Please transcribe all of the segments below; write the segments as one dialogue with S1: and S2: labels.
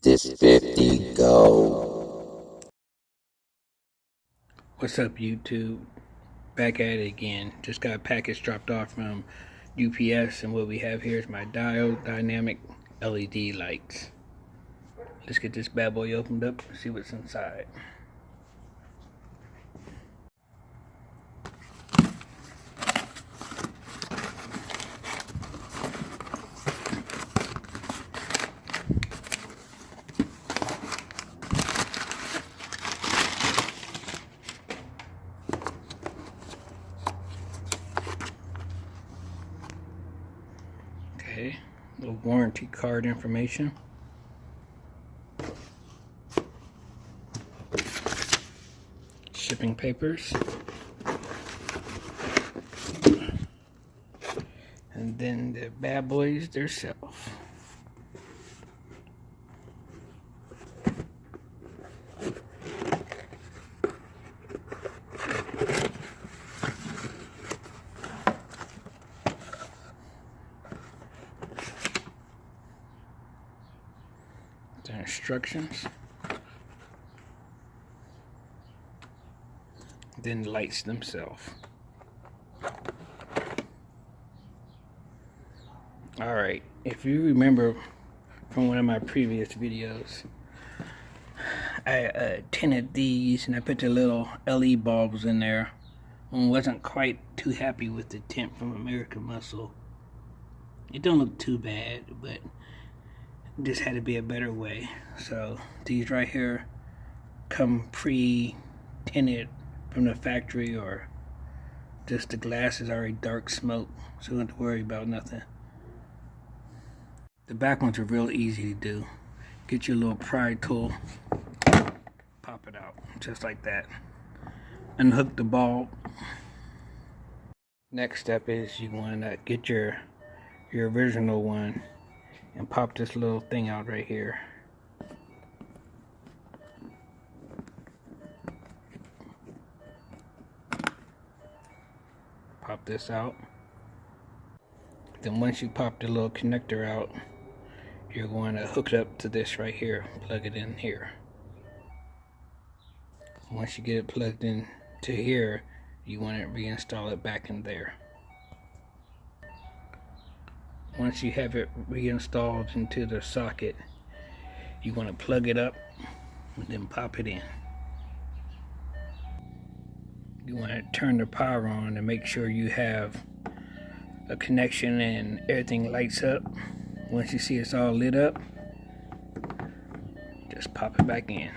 S1: This 50 go.
S2: What's up, YouTube? Back at it again. Just got a package dropped off from UPS, and what we have here is my Diode Dynamic LED lights. Let's get this bad boy opened up and see what's inside. Okay, little warranty card information. Shipping papers. And then the bad boys themselves. The instructions. Then the lights themselves. Alright, if you remember from one of my previous videos, I tinted these and I put the little LED bulbs in there and wasn't quite too happy with the tint from American Muscle. It don't look too bad, but just had to be a better way. So these right here come pre-tinted from the factory, or just the glass is already dark smoke, so you don't have to worry about nothing. The back ones are real easy to do. Get your little pry tool, pop it out, just like that. Unhook the bulb. Next step is you want to get your original one and pop this little thing out right here. Pop this out. Then once you pop the little connector out, you're going to hook it up to this right here, plug it in here. Once you get it plugged in to here, you want to reinstall it back in there. Once you have it reinstalled into the socket, you want to plug it up and then pop it in. You want to turn the power on and make sure you have a connection and everything lights up. Once you see it's all lit up, just pop it back in.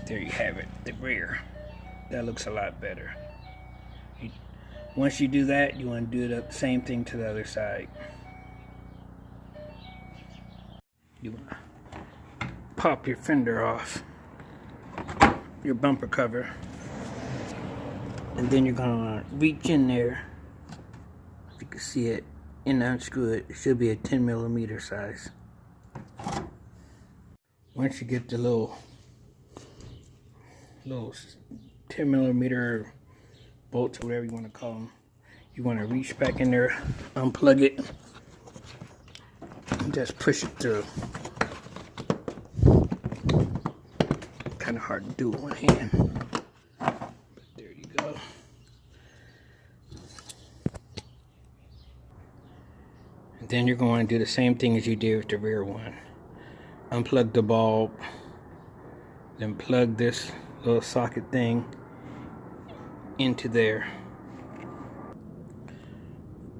S2: There you have it, the rear. That looks a lot better. Once you do that, you want to do the same thing to the other side. You want to pop your fender off, your bumper cover, and then you're going to reach in there. If you can see it, and unscrew it. It should be a 10mm size. Once you get the little 10mm bolts, or whatever you want to call them, you want to reach back in there, unplug it, and just push it through. Kind of hard to do with one hand, but there you go. And then you're going to do the same thing as you did with the rear one. Unplug the bulb, then plug this little socket thing into there.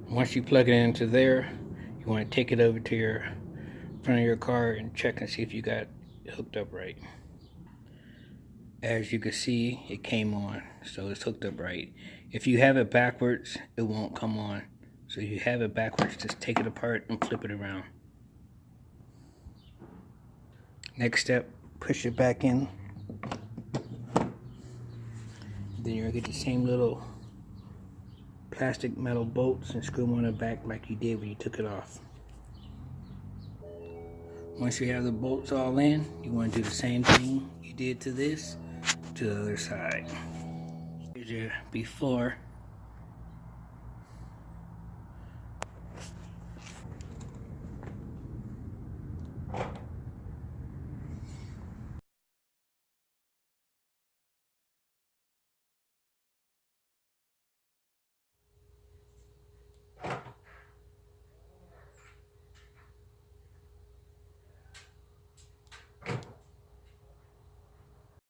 S2: Once you plug it into there, you want to take it over to your front of your car and check and see if you got it hooked up right. As you can see, it came on, so it's hooked up right. If you have it backwards, it won't come on. So if you have it backwards, just take it apart and flip it around. Next step, push it back in. Then you're gonna get the same little plastic metal bolts and screw them on the back like you did when you took it off. Once you have the bolts all in, you want to do the same thing you did to this to the other side. Here's your before